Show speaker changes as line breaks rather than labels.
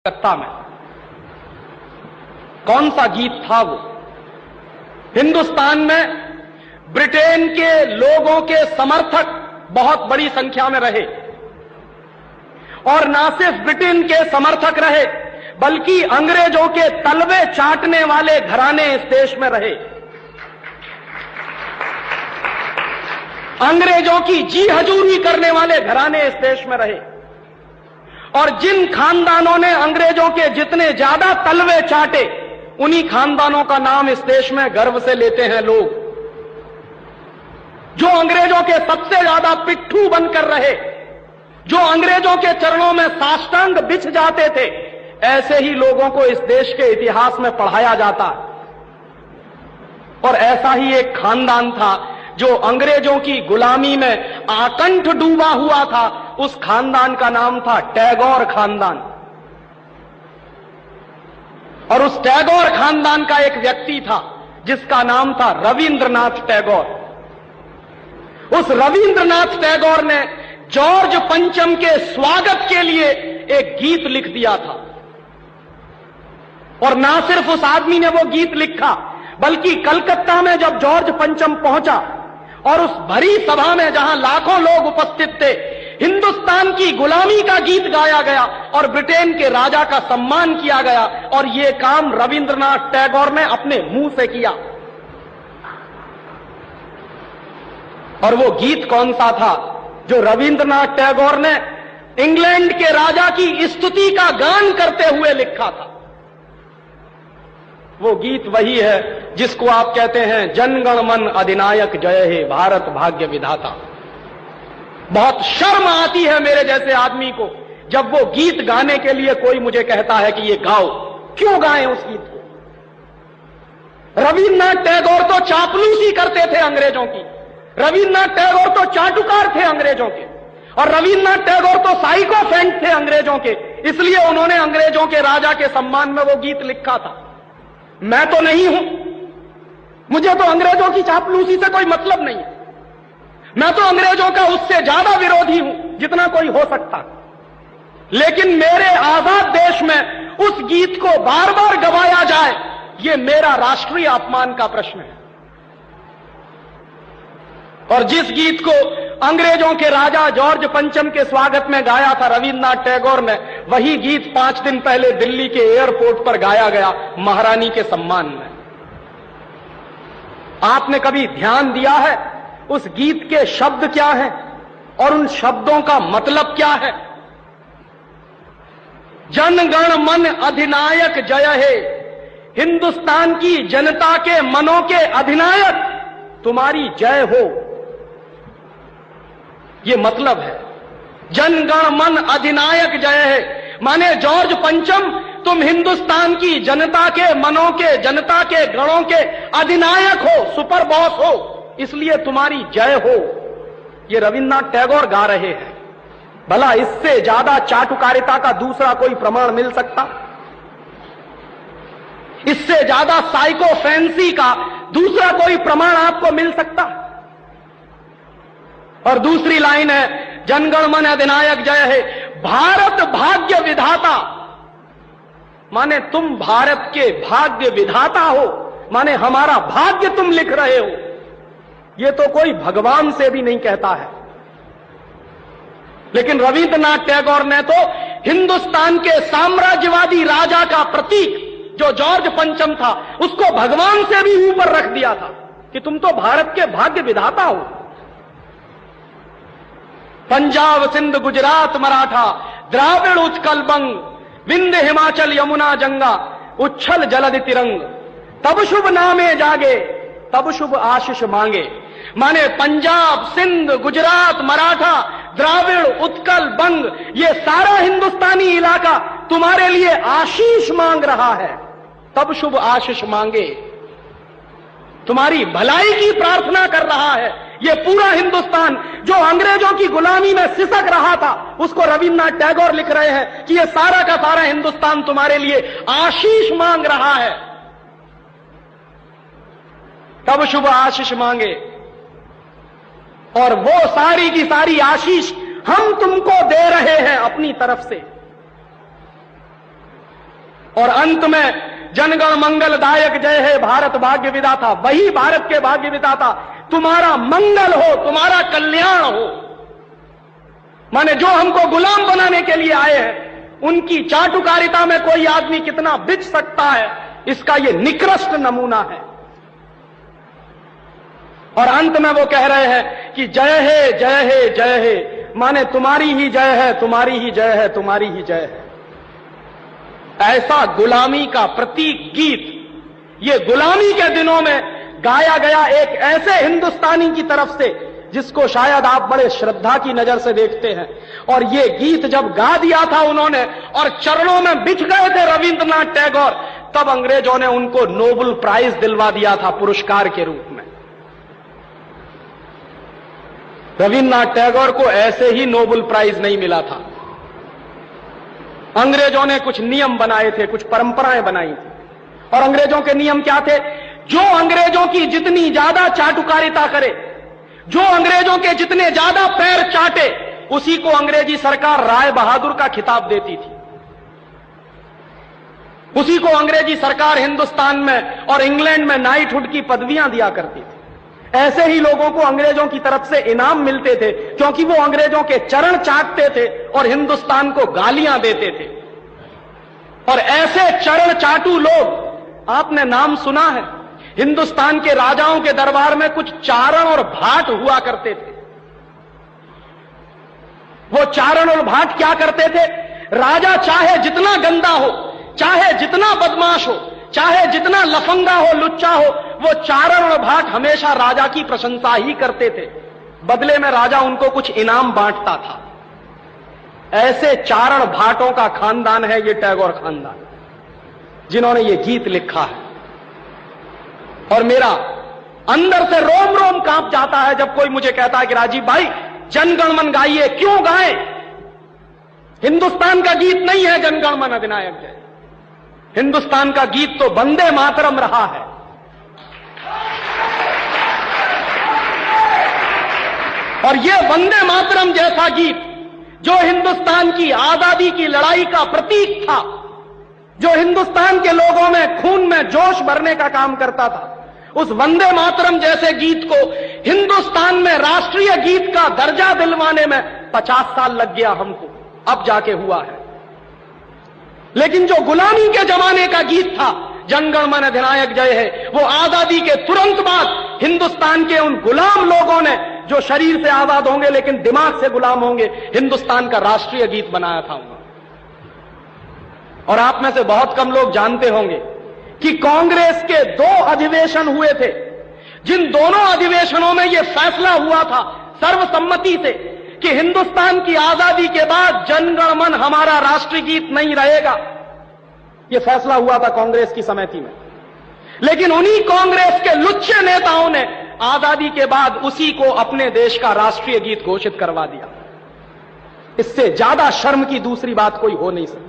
कलकत्ता में। कौन सा गीत था वो? हिंदुस्तान में ब्रिटेन के लोगों के समर्थक बहुत बड़ी संख्या में रहे, और ना सिर्फ ब्रिटेन के समर्थक रहे बल्कि अंग्रेजों के तलवे चाटने वाले घराने इस देश में रहे। अंग्रेजों की जी हजूरी करने वाले घराने इस देश में रहे, और जिन खानदानों ने अंग्रेजों के जितने ज्यादा तलवे चाटे, उन्हीं खानदानों का नाम इस देश में गर्व से लेते हैं लोग। जो अंग्रेजों के सबसे ज्यादा पिट्ठू बनकर रहे, जो अंग्रेजों के चरणों में साष्टांग बिछ जाते थे, ऐसे ही लोगों को इस देश के इतिहास में पढ़ाया जाता। और ऐसा ही एक खानदान था जो अंग्रेजों की गुलामी में आकंठ डूबा हुआ था। उस खानदान का नाम था टैगोर खानदान। और उस टैगोर खानदान का एक व्यक्ति था जिसका नाम था रविंद्रनाथ टैगोर। उस रविंद्रनाथ टैगोर ने जॉर्ज पंचम के स्वागत के लिए एक गीत लिख दिया था। और ना सिर्फ उस आदमी ने वो गीत लिखा, बल्कि कलकत्ता में जब जॉर्ज पंचम पहुंचा और उस भरी सभा में जहां लाखों लोग उपस्थित थे, हिंदुस्तान की गुलामी का गीत गाया गया और ब्रिटेन के राजा का सम्मान किया गया। और ये काम रविंद्रनाथ टैगोर ने अपने मुंह से किया। और वो गीत कौन सा था जो रविंद्रनाथ टैगोर ने इंग्लैंड के राजा की स्तुति का गान करते हुए लिखा था? वो गीत वही है जिसको आप कहते हैं जनगण मन अधिनायक जय हे भारत भाग्य विधाता। बहुत शर्म आती है मेरे जैसे आदमी को जब वो गीत गाने के लिए कोई मुझे कहता है कि ये गाओ। क्यों गाएं उस गीत को? रविन्द्रनाथ टैगोर तो चापलूसी करते थे अंग्रेजों की, रविन्द्रनाथ टैगोर तो चाटुकार थे अंग्रेजों के, और रविन्द्रनाथ टैगोर तो साइकोफेंट थे अंग्रेजों के। इसलिए उन्होंने अंग्रेजों के राजा के सम्मान में वो गीत लिखा था। मैं तो नहीं हूं, मुझे तो अंग्रेजों की चापलूसी से कोई मतलब नहीं है। मैं तो अंग्रेजों का उससे ज्यादा विरोधी हूं जितना कोई हो सकता। लेकिन मेरे आजाद देश में उस गीत को बार बार गवाया जाए, यह मेरा राष्ट्रीय अपमान का प्रश्न है। और जिस गीत को अंग्रेजों के राजा जॉर्ज पंचम के स्वागत में गाया था रविन्द्रनाथ टैगोर ने, वही गीत 5 दिन पहले दिल्ली के एयरपोर्ट पर गाया गया महारानी के सम्मान में। आपने कभी ध्यान दिया है उस गीत के शब्द क्या हैं और उन शब्दों का मतलब क्या है? जनगण मन अधिनायक जय हे, हिंदुस्तान की जनता के मनों के अधिनायक तुम्हारी जय हो, ये मतलब है। जनगण मन अधिनायक जय है माने जॉर्ज पंचम तुम हिंदुस्तान की जनता के मनों के, जनता के गणों के अधिनायक हो, सुपर बॉस हो, इसलिए तुम्हारी जय हो। ये रविन्द्रनाथ टैगोर गा रहे हैं। भला इससे ज्यादा चाटुकारिता का दूसरा कोई प्रमाण मिल सकता? इससे ज्यादा साइकोफेंसी का दूसरा कोई प्रमाण आपको मिल सकता? और दूसरी लाइन है जनगण मन अधिनायक जय है भारत भाग्य विधाता, माने तुम भारत के भाग्य विधाता हो, माने हमारा भाग्य तुम लिख रहे हो। यह तो कोई भगवान से भी नहीं कहता है। लेकिन रविन्द्रनाथ टैगोर ने तो हिंदुस्तान के साम्राज्यवादी राजा का प्रतीक जो जॉर्ज पंचम था, उसको भगवान से भी ऊपर रख दिया था कि तुम तो भारत के भाग्य विधाता हो। पंजाब सिंध गुजरात मराठा द्राविड़ उत्कल बंग, विंध्य हिमाचल यमुना जंगा, उच्छल जलधि तिरंग, तब शुभ नामे जागे तब शुभ आशीष मांगे। माने पंजाब सिंध गुजरात मराठा द्राविड़ उत्कल बंग, ये सारा हिंदुस्तानी इलाका तुम्हारे लिए आशीष मांग रहा है, तब शुभ आशीष मांगे। तुम्हारी भलाई की प्रार्थना कर रहा है। ये पूरा हिंदुस्तान जो अंग्रेजों की गुलामी में सिसक रहा था, उसको रविन्द्रनाथ टैगोर लिख रहे हैं कि ये सारा का सारा हिंदुस्तान तुम्हारे लिए आशीष मांग रहा है, तब शुभ आशीष मांगे। और वो सारी की सारी आशीष हम तुमको दे रहे हैं अपनी तरफ से। और अंत में जनगण मंगलदायक जय हे भारत भाग्य विधाता, वही भारत के भाग्य विधाता तुम्हारा मंगल हो, तुम्हारा कल्याण हो। माने जो हमको गुलाम बनाने के लिए आए हैं, उनकी चाटुकारिता में कोई आदमी कितना बिच सकता है, इसका यह निकृष्ट नमूना है। और अंत में वो कह रहे हैं कि जय हे जय हे जय हे, माने तुम्हारी ही जय है, तुम्हारी ही जय है, तुम्हारी ही जय है। ऐसा गुलामी का प्रतीक गीत ये गुलामी के दिनों में गाया गया एक ऐसे हिंदुस्तानी की तरफ से जिसको शायद आप बड़े श्रद्धा की नजर से देखते हैं। और ये गीत जब गा दिया था उन्होंने और चरणों में बिछ गए थे रविंद्रनाथ टैगोर, तब अंग्रेजों ने उनको नोबेल प्राइज दिलवा दिया था पुरस्कार के रूप में। रविंद्रनाथ टैगोर को ऐसे ही नोबेल प्राइज नहीं मिला था। अंग्रेजों ने कुछ नियम बनाए थे, कुछ परंपराएं बनाई थी। और अंग्रेजों के नियम क्या थे? जो अंग्रेजों की जितनी ज्यादा चाटुकारिता करे, जो अंग्रेजों के जितने ज्यादा पैर चाटे, उसी को अंग्रेजी सरकार राय बहादुर का खिताब देती थी। उसी को अंग्रेजी सरकार हिंदुस्तान में और इंग्लैंड में नाइटहुड की पदवियां दिया करती थी। ऐसे ही लोगों को अंग्रेजों की तरफ से इनाम मिलते थे, क्योंकि वो अंग्रेजों के चरण चाटते थे और हिंदुस्तान को गालियां देते थे। और ऐसे चरण चाटू लोग, आपने नाम सुना है, हिंदुस्तान के राजाओं के दरबार में कुछ चारण और भाट हुआ करते थे। वो चारण और भाट क्या करते थे? राजा चाहे जितना गंदा हो, चाहे जितना बदमाश हो, चाहे जितना लफंगा हो, लुच्चा हो, वो चारण और भाट हमेशा राजा की प्रशंसा ही करते थे। बदले में राजा उनको कुछ इनाम बांटता था। ऐसे चारण भाटों का खानदान है ये टैगोर खानदान, जिन्होंने ये गीत लिखा है। और मेरा अंदर से रोम रोम कांप जाता है जब कोई मुझे कहता है कि राजीव भाई जनगण मन गाइए। क्यों गाएं? हिंदुस्तान का गीत नहीं है जनगण मन अधिनायक जय। हिंदुस्तान का गीत तो वंदे मातरम रहा है। और यह वंदे मातरम जैसा गीत जो हिंदुस्तान की आजादी की लड़ाई का प्रतीक था, जो हिंदुस्तान के लोगों में खून में जोश भरने का काम करता था, उस वंदे मातरम जैसे गीत को हिंदुस्तान में राष्ट्रीय गीत का दर्जा दिलवाने में 50 साल लग गया हमको, अब जाके हुआ है। लेकिन जो गुलामी के जमाने का गीत था जनगण मन अधिनायक जय है, वो आजादी के तुरंत बाद हिंदुस्तान के उन गुलाम लोगों ने, जो शरीर से आजाद होंगे लेकिन दिमाग से गुलाम होंगे, हिंदुस्तान का राष्ट्रीय गीत बनाया था उन्होंने। और आप में से बहुत कम लोग जानते होंगे कि कांग्रेस के 2 अधिवेशन हुए थे, जिन दोनों अधिवेशनों में यह फैसला हुआ था सर्वसम्मति से कि हिंदुस्तान की आजादी के बाद जनगण मन हमारा राष्ट्रीय गीत नहीं रहेगा। यह फैसला हुआ था कांग्रेस की समिति में। लेकिन उन्हीं कांग्रेस के लुच्चे नेताओं ने आजादी के बाद उसी को अपने देश का राष्ट्रीय गीत घोषित करवा दिया। इससे ज्यादा शर्म की दूसरी बात कोई हो नहीं सकती।